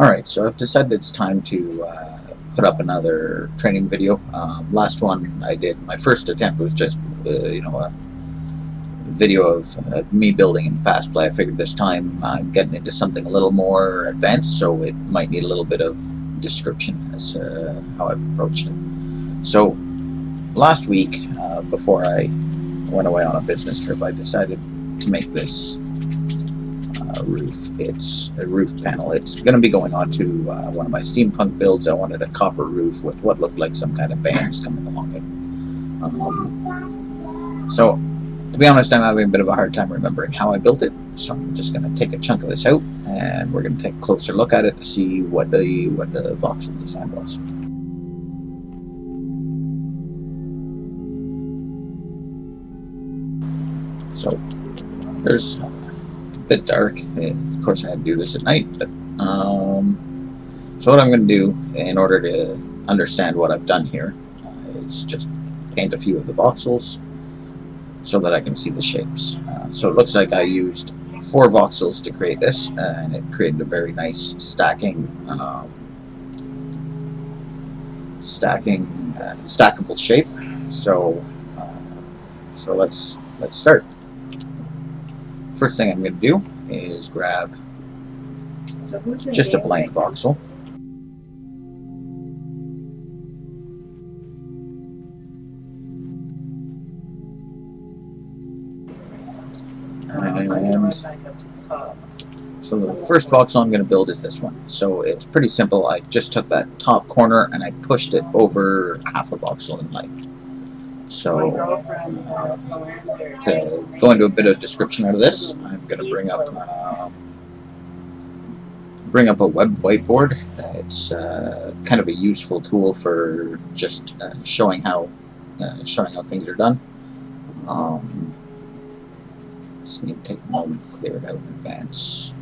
Alright, so I've decided it's time to put up another training video. Last one I did, my first attempt was just, a video of me building in fast play. I figured this time I'm getting into something a little more advanced, so it might need a little bit of description as to how I've approached it. So, last week, before I went away on a business trip, I decided to make this roof. It's a roof panel. It's going to be going on to one of my steampunk builds. I wanted a copper roof with what looked like some kind of bands coming along it. So, to be honest, I'm having a bit of a hard time remembering how I built it. So I'm just going to take a chunk of this out, and we're going to take a closer look at it to see what the voxel design was. So, there's a bit dark, and of course I had to do this at night, but so what I'm going to do in order to understand what I've done here is just paint a few of the voxels so that I can see the shapes. So it looks like I used 4 voxels to create this, and it created a very nice stackable shape. So let's start. First thing I'm going to do is grab just a blank voxel. And so the first voxel I'm going to build is this one. So it's pretty simple. I just took that top corner and I pushed it over half a voxel in length. So to go into a bit of description out of this, I'm going to bring up a web whiteboard. It's kind of a useful tool for just showing how things are done. Just need to take a moment to clear it out in advance.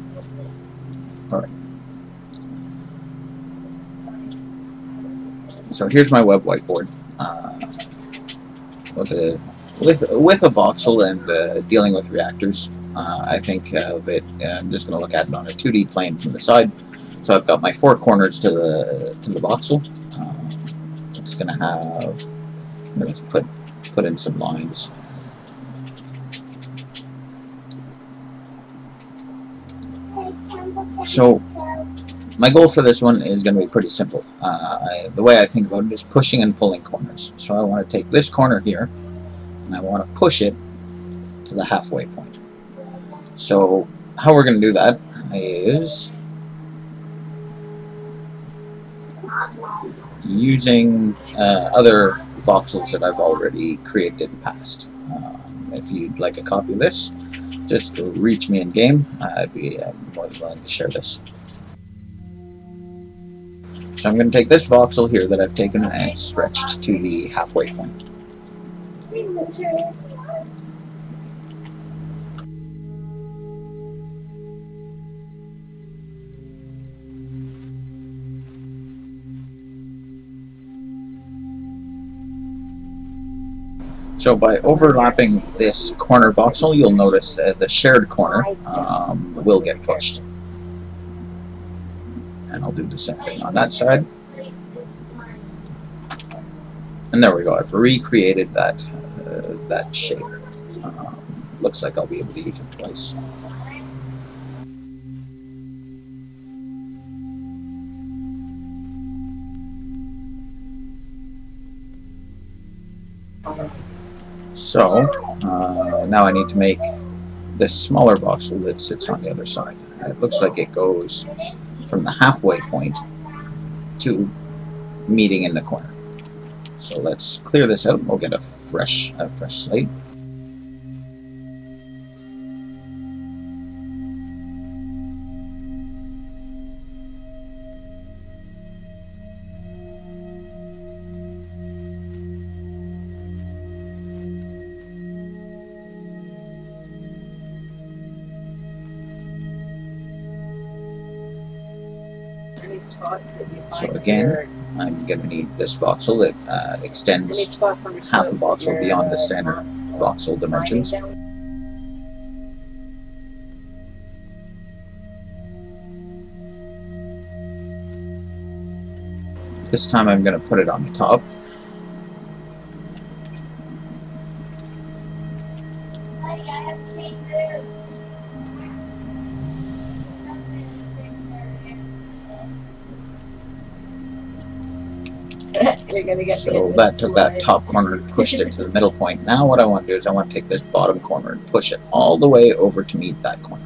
Alright. So here's my web whiteboard. With a voxel and dealing with reactors, I think of it. I'm just going to look at it on a 2D plane from the side. So I've got my 4 corners to the voxel. It's going to have. I'm going to put in some lines. So my goal for this one is going to be pretty simple. The way I think about it is pushing and pulling corners. So I want to take this corner here, and I want to push it to the halfway point. So how we're going to do that is using other voxels that I've already created in the past. If you'd like a copy of this, just reach me in game. I'd be more than willing to share this. So I'm going to take this voxel here that I've taken and stretched to the halfway point. So by overlapping this corner voxel, you'll notice the shared corner will get pushed. And I'll do the same thing on that side. And there we go. I've recreated that shape. Looks like I'll be able to use it twice. So now I need to make this smaller voxel that sits on the other side. It looks like it goes from the halfway point to meeting in the corner. So let's clear this out and we'll get a fresh slate. So again, I'm going to need this voxel that extends half a voxel beyond the standard voxel dimensions. This time I'm going to put it on the top. So that took that top corner and pushed it to the middle point. Now what I want to do is I want to take this bottom corner and push it all the way over to meet that corner.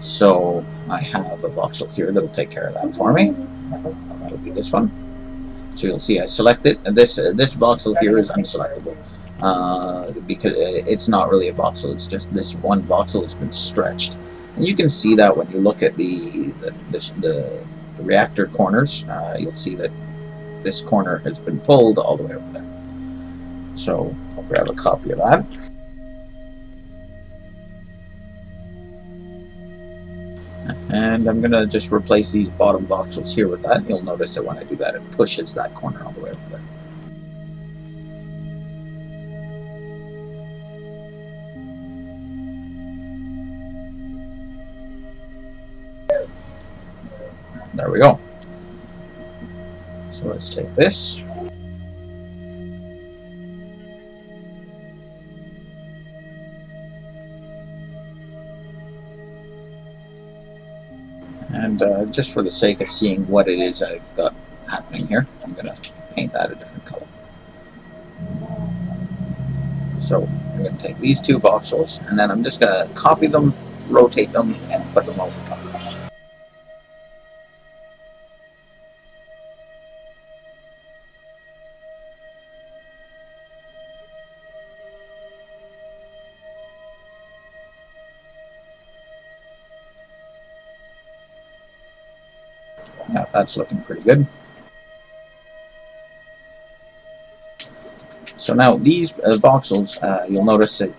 So I have a voxel here that'll take care of that for me. That'll be this one. So you'll see I select it, and this voxel here is unselectable because it's not really a voxel. It's just this one voxel has been stretched, and you can see that when you look at the reactor corners. You'll see that this corner has been pulled all the way over there. So I'll grab a copy of that. And I'm going to just replace these bottom voxels here with that. You'll notice that when I do that, it pushes that corner all the way over there. There we go. So let's take this. And just for the sake of seeing what it is I've got happening here, I'm going to paint that a different color. So I'm going to take these two voxels, and then I'm just going to copy them, rotate them, and put them over top. Now that's looking pretty good. So now these voxels, you'll notice that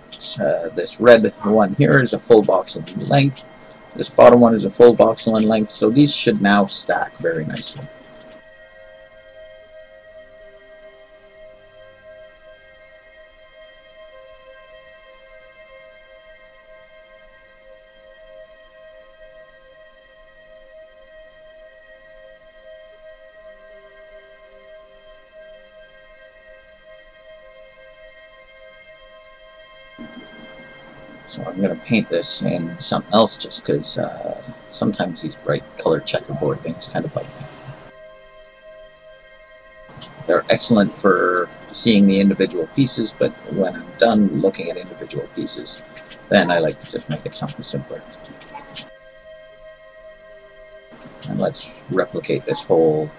this red one here is a full voxel in length. This bottom one is a full voxel in length. So these should now stack very nicely. So I'm going to paint this in something else just because sometimes these bright color checkerboard things kind of bug me. They're excellent for seeing the individual pieces, but when I'm done looking at individual pieces, then I like to just make it something simpler. And let's replicate this whole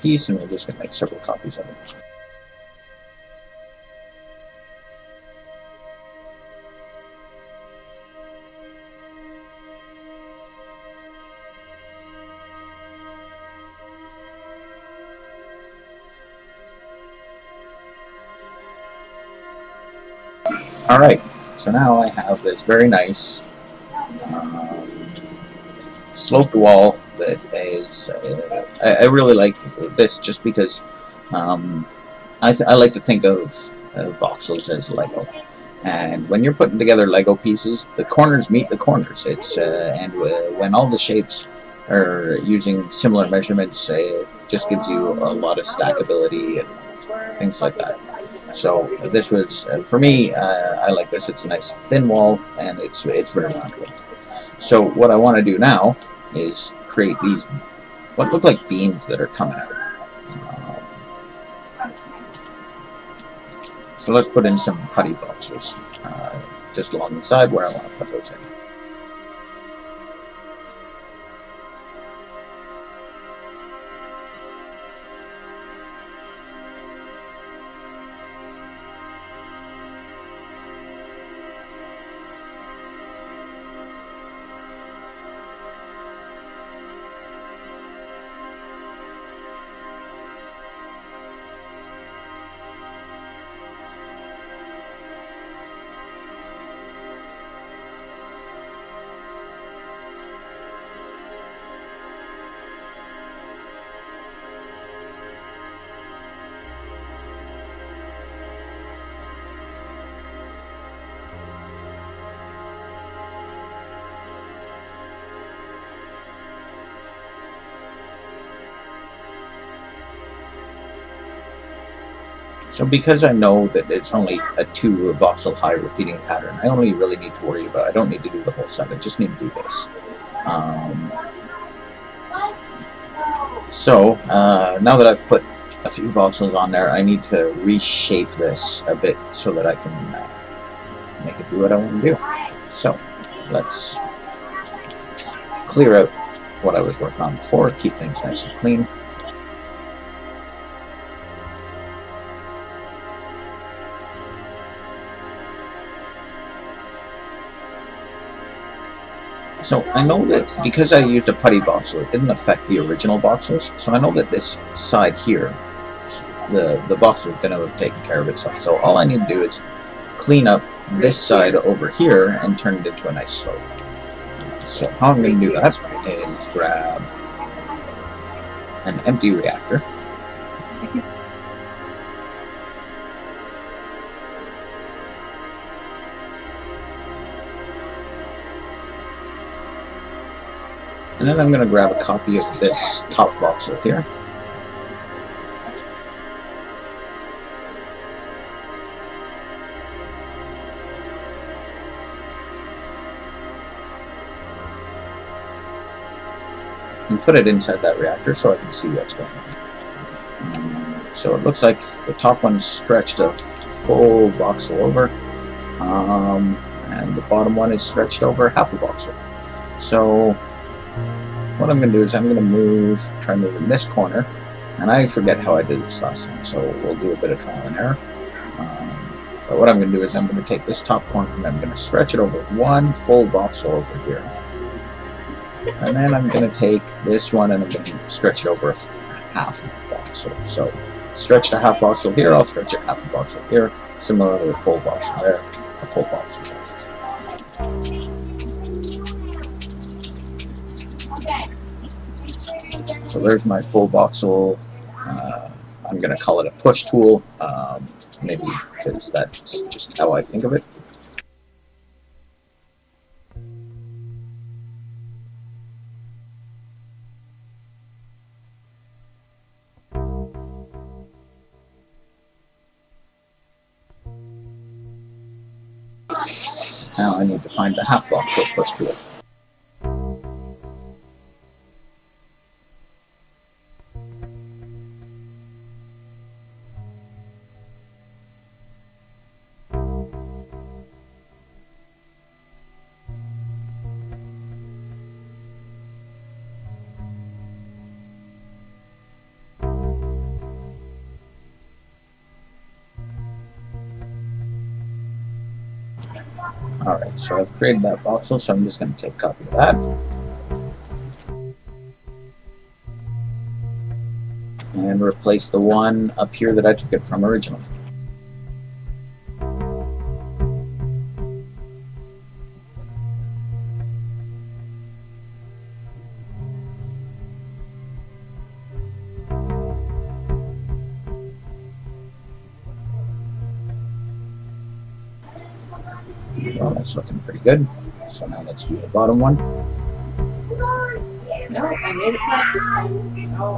piece, and we're just going to make several copies of it. Alright, so now I have this very nice sloped wall that is, I really like this just because I like to think of voxels as Lego. And when you're putting together Lego pieces, the corners meet the corners. And when all the shapes are using similar measurements, it just gives you a lot of stackability and things like that. So this was, for me, I like this. It's a nice thin wall, and it's very controlled. So what I want to do now is create these, what look like beams that are coming out. So let's put in some putty voxels just along the side where I want to put those in. So because I know that it's only a 2 voxel high repeating pattern, I only really need to worry about, I don't need to do the whole set, I just need to do this. Now that I've put a few voxels on there, I need to reshape this a bit so that I can make it do what I want to do. So let's clear out what I was working on before, keep things nice and clean. So I know that because I used a putty voxel, it didn't affect the original voxels. So I know that this side here, the voxel is going to have taken care of itself. So all I need to do is clean up this side over here and turn it into a nice slope. So how I'm going to do that is grab an empty reactor. And then I'm going to grab a copy of this top voxel here. And put it inside that reactor so I can see what's going on. So it looks like the top one's stretched a full voxel over, and the bottom one is stretched over half a voxel. So what I'm going to do is I'm going to try and move in this corner, and I forget how I did this last time, so we'll do a bit of trial and error. But what I'm going to do is I'm going to take this top corner and I'm going to stretch it over one full voxel over here. And then I'm going to take this one and I'm going to stretch it over a half of voxel. So stretch a half voxel here, I'll stretch a half a voxel here, similar to a full voxel there, a full voxel there. So there's my full voxel. I'm going to call it a push tool, maybe because that's just how I think of it. Now I need to find the half voxel push tool. Alright, so I've created that voxel, so I'm just going to take a copy of that. And replace the one up here that I took it from originally. Well, that's looking pretty good. So now let's do the bottom one. No, I made it past this time. Oh.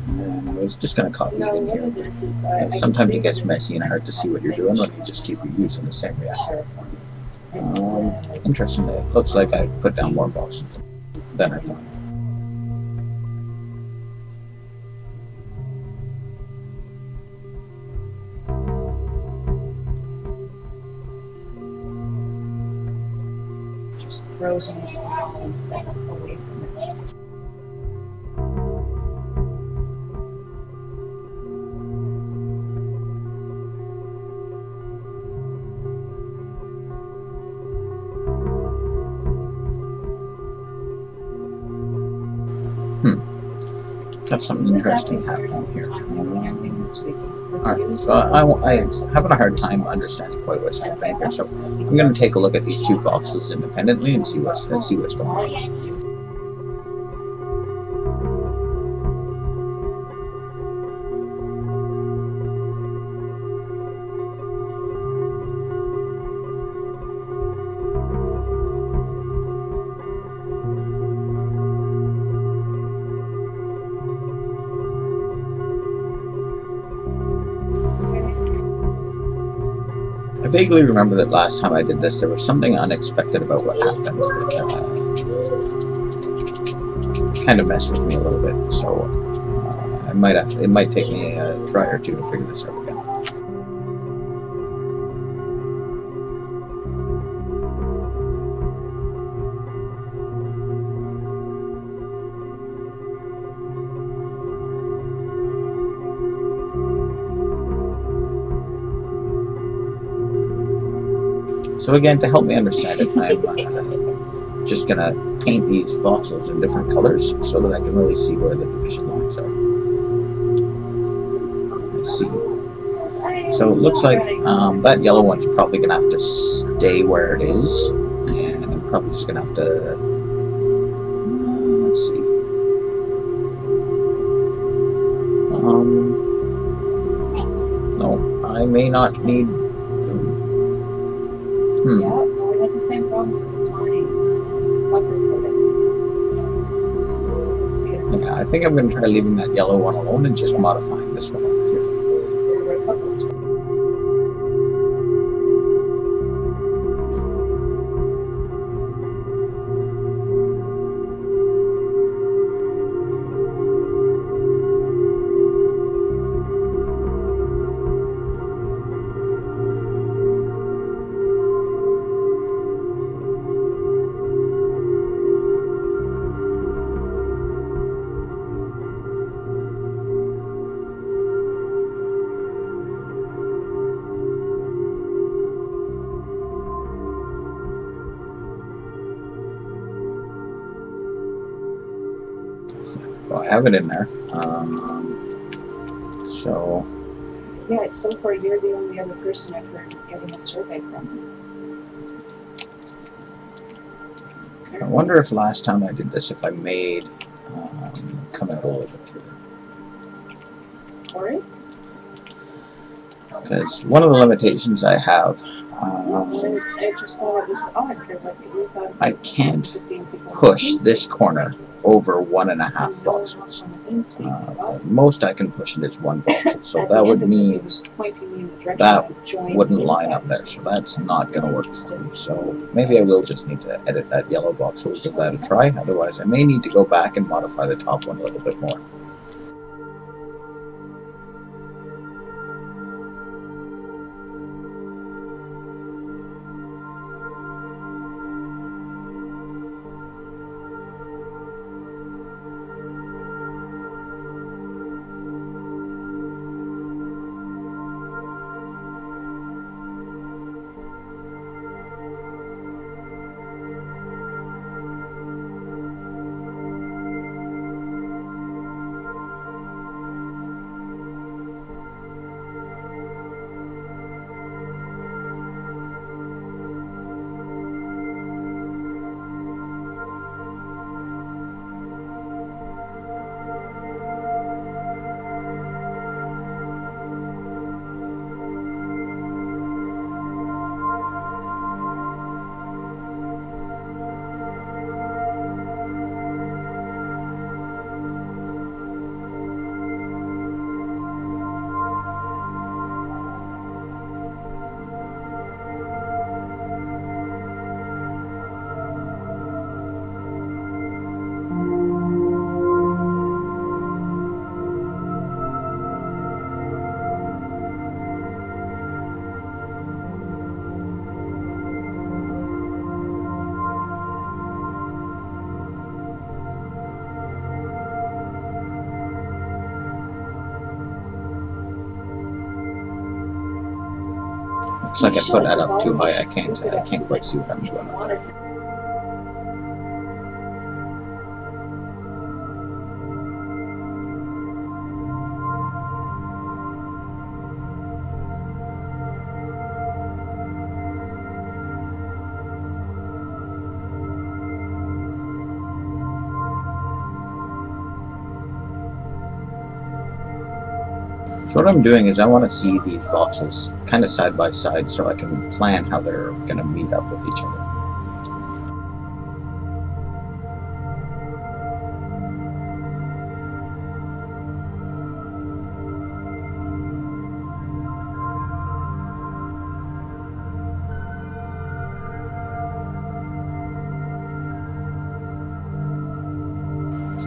And I was just going to copy it in here. Sometimes it gets messy and hard to see what you're doing when you just keep using the same reactor. Interestingly, it looks like I put down more voxels than I thought. Throws on the walls and stuff away from it. Got something interesting happening here. Alright, so I'm having a hard time understanding quite what's happening here, so I'm going to take a look at these two voxels independently and see what's going on. I vaguely remember that last time I did this, there was something unexpected about what happened that kind of messed with me a little bit. So it might take me a try or two to figure this out again. So again, to help me understand it, I'm just going to paint these voxels in different colors so that I can really see where the division lines are. Let's see. So it looks like that yellow one's probably going to have to stay where it is, and I'm probably just going to have to, let's see. No, I may not need. Yeah, no, we had the same problem with the flying Yeah, I think I'm going to try leaving that yellow one alone and just modifying this one over here. So there were a couple Well, I have it in there. So. Yeah, so far you're the only other person I've heard getting a survey from. I wonder if last time I did this, if I made come out a little bit further. Sorry? Because one of the limitations I have, I just thought it was odd because we've got I can't push this corner over 1.5 voxels. The most I can push it is 1 voxel, so that would mean that wouldn't line up there, so that's not going to work for me. So maybe I will just need to edit that yellow voxel, give that a try. Otherwise I may need to go back and modify the top one a little bit more. Looks like I put that up too high. I can't quite see what I'm doing up there. So what I'm doing is I want to see these voxels kind of side by side so I can plan how they're going to meet up with each other.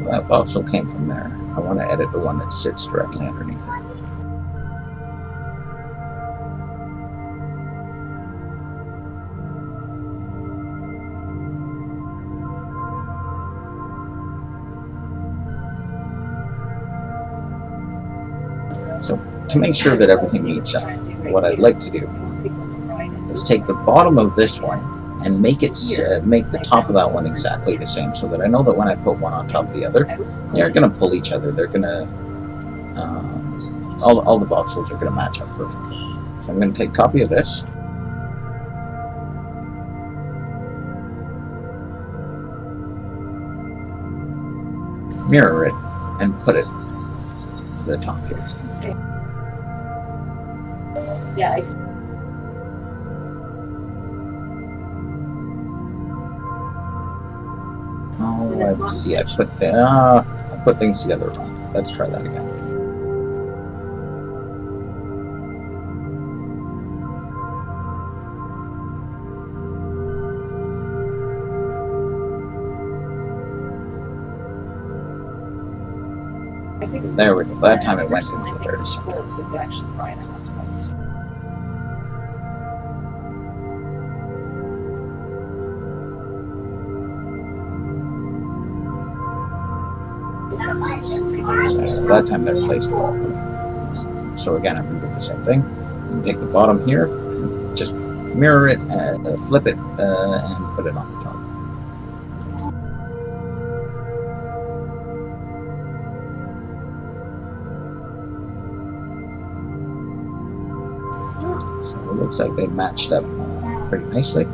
So that voxel came from there. I want to edit the one that sits directly underneath it. So to make sure that everything meets up, what I'd like to do is take the bottom of this one and make it make the top of that one exactly the same, so that I know that when I put one on top of the other, they're going to pull each other. They're going to all the voxels are going to match up perfectly. So I'm going to take a copy of this. Mirror it and put it to the top here. Yeah. Oh, let's see. I put things together wrong. Let's try that again. There we go. That time it went into the very center. That time they're placed well. So again, I'm going to do the same thing. Take the bottom here, just mirror it, flip it, and put it on the top. So it looks like they matched up pretty nicely.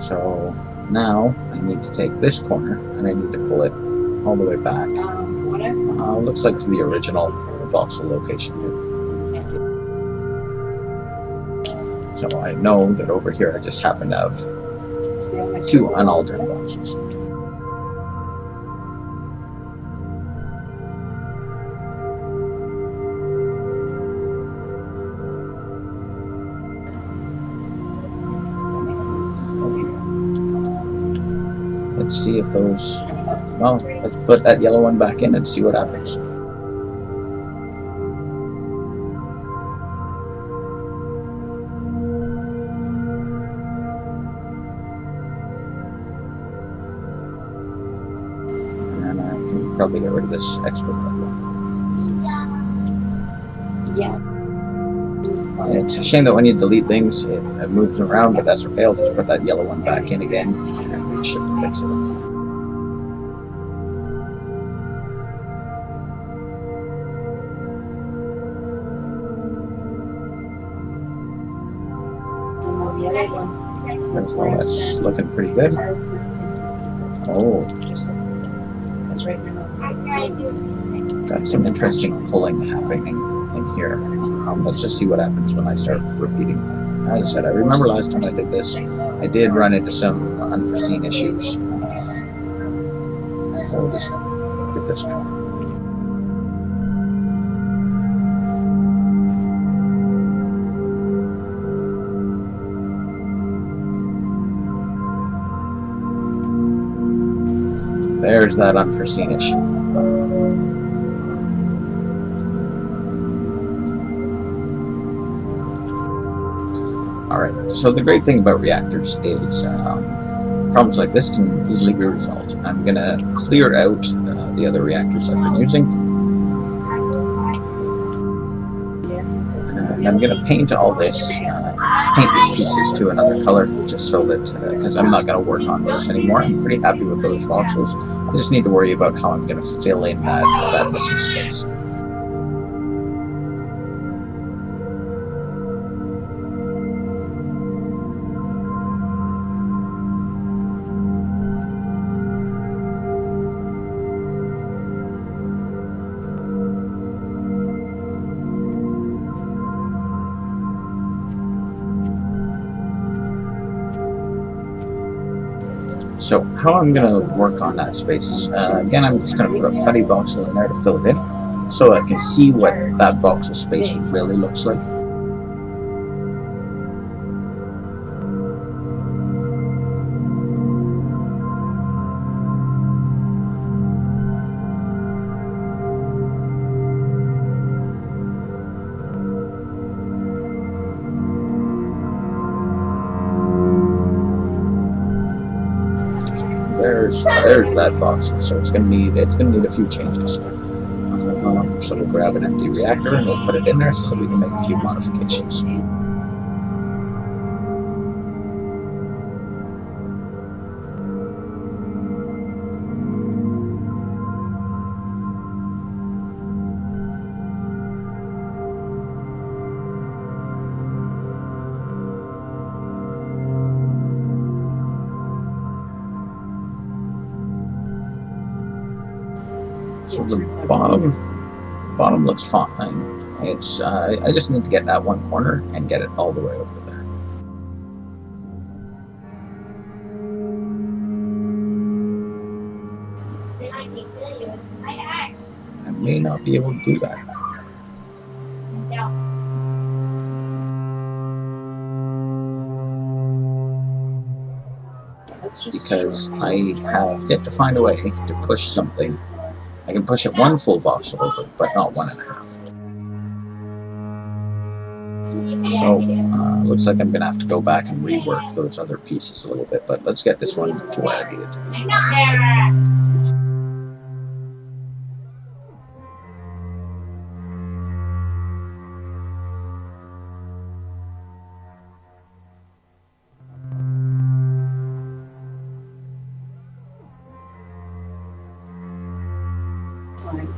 So now I need to take this corner and I need to pull it all the way back. Looks like to the original voxel location here. So I know that over here I just happen to have two unaltered voxels. Let's see if those... Well, let's put that yellow one back in and see what happens. And I can probably get rid of this expert level. Yeah. It's a shame that when you delete things, it moves around, but that's okay. I'll just put that yellow one back in again, and it should fix it. Well, that's looking pretty good. Oh, got some interesting pulling happening in here. Let's just see what happens when I start repeating that. As I said, I remember last time I did this, I did run into some unforeseen issues. We'll just give this a try. There's that unforeseen issue. Alright, so the great thing about reactors is problems like this can easily be resolved. I'm going to clear out the other reactors I've been using. And I'm going to paint all this, paint these pieces to another color, just so that, because I'm not going to work on those anymore. I'm pretty happy with those voxels. I just need to worry about how I'm going to fill in that missing space. So how I'm going to work on that space is, again, I'm just going to put a putty voxel in there to fill it in, so I can see what that voxel space really looks like. there's that voxel. So it's gonna need a few changes. So we'll grab an empty reactor and we'll put it in there so that we can make a few modifications. So the bottom looks fine. It's I just need to get that one corner and get it all the way over there. I may not be able to do that because I have yet to find a way to push something. I can push it one full voxel over, but not 1.5. So looks like I'm gonna have to go back and rework those other pieces a little bit, but let's get this one to where I need it to be.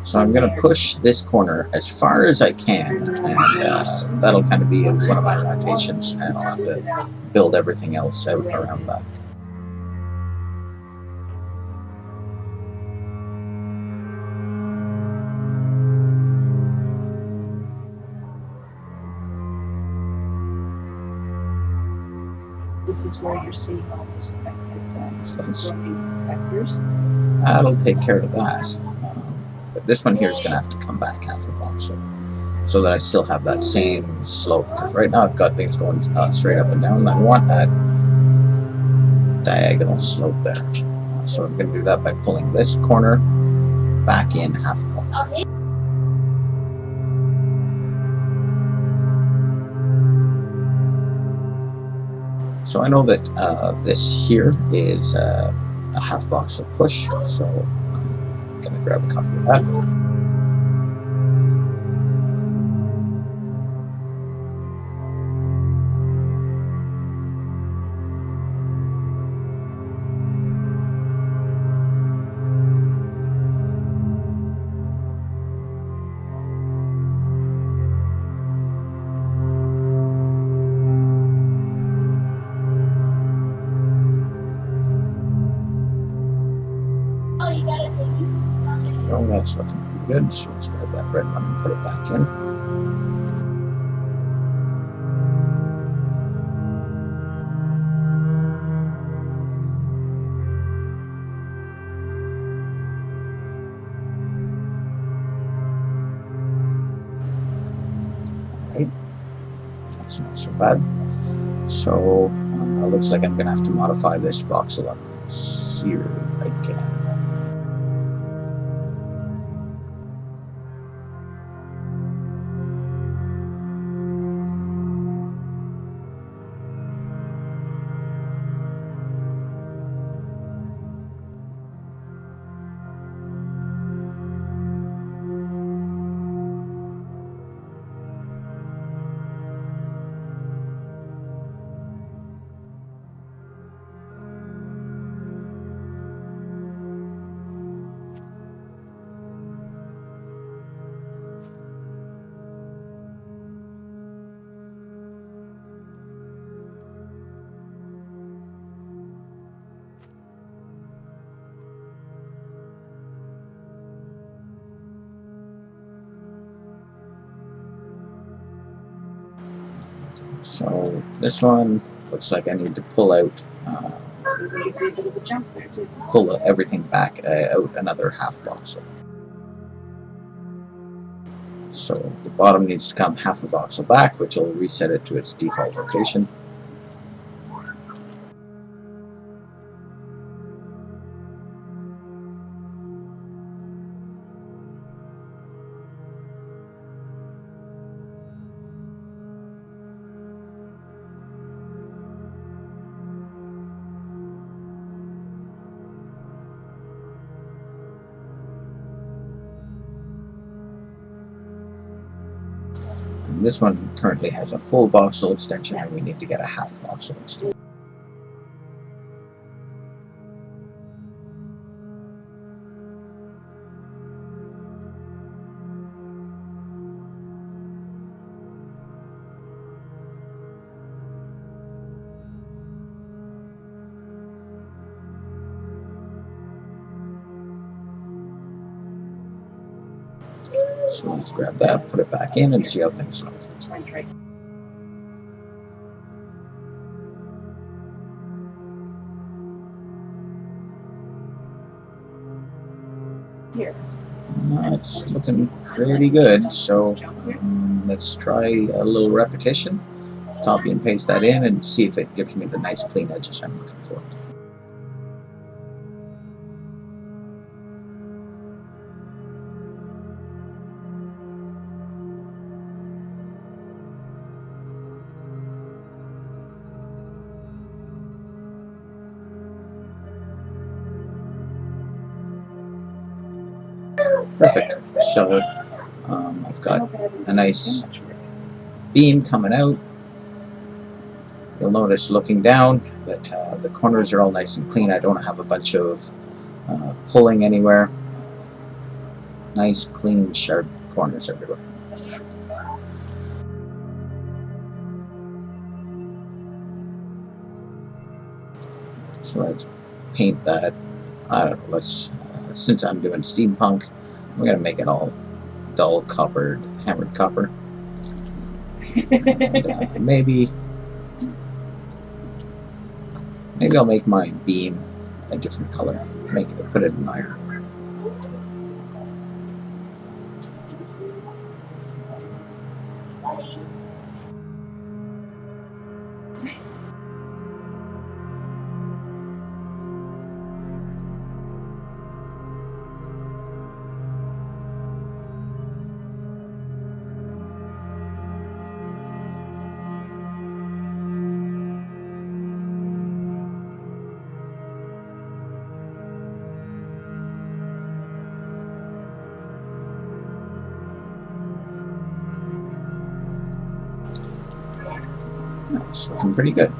So I'm going to push this corner as far as I can, and that'll kind of be one of my rotations, and I'll have to build everything else out around that. This is where you're seeing all those affected vectors. That'll take care of that. But this one here is going to have to come back half a voxel so that I still have that same slope, because right now I've got things going straight up and down, and I want that diagonal slope there. So I'm going to do that by pulling this corner back in half a voxel. So I know that this here is a half voxel push, so I'm going to grab a copy of that. Oh, that's looking pretty good. So let's grab that red one and put it back in. Alright, that's not so bad. So looks like I'm going to have to modify this voxel up here again. So this one looks like I need to pull out, pull everything back out another half voxel. So the bottom needs to come half a voxel back, which will reset it to its default location. This one currently has a full voxel extension, and we need to get a half voxel extension. So let's grab that, put it back in, and see how things look. It's looking pretty good, so let's try a little repetition. Copy and paste that in and see if it gives me the nice clean edges I'm looking for. Perfect. So I've got a nice beam coming out. You'll notice looking down that the corners are all nice and clean. I don't have a bunch of pulling anywhere. Nice, clean, sharp corners everywhere. So let's paint that. I don't know, let's since I'm doing steampunk, we're going to make it all dull coppered, hammered copper. And, maybe I'll make my beam a different color. Put it in iron. It's looking pretty good.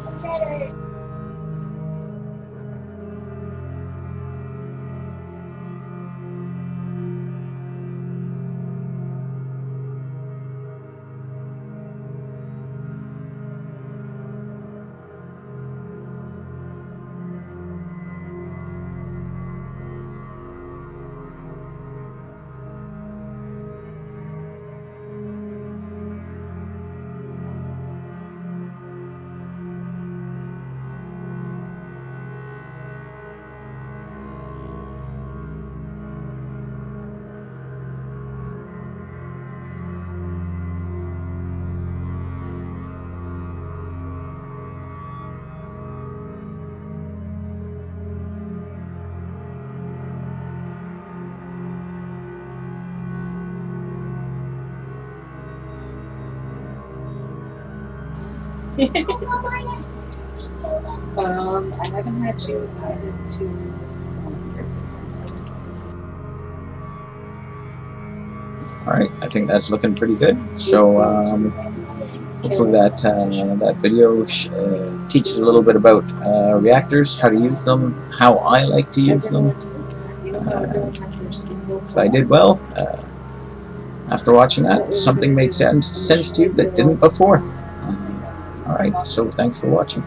I haven't had you added to this calendar. Alright, I think that's looking pretty good. So hopefully that video teaches a little bit about reactors, how to use them, how I like to use them. If I did well, after watching that, something made sense to you that didn't before. Alright, so thanks for watching.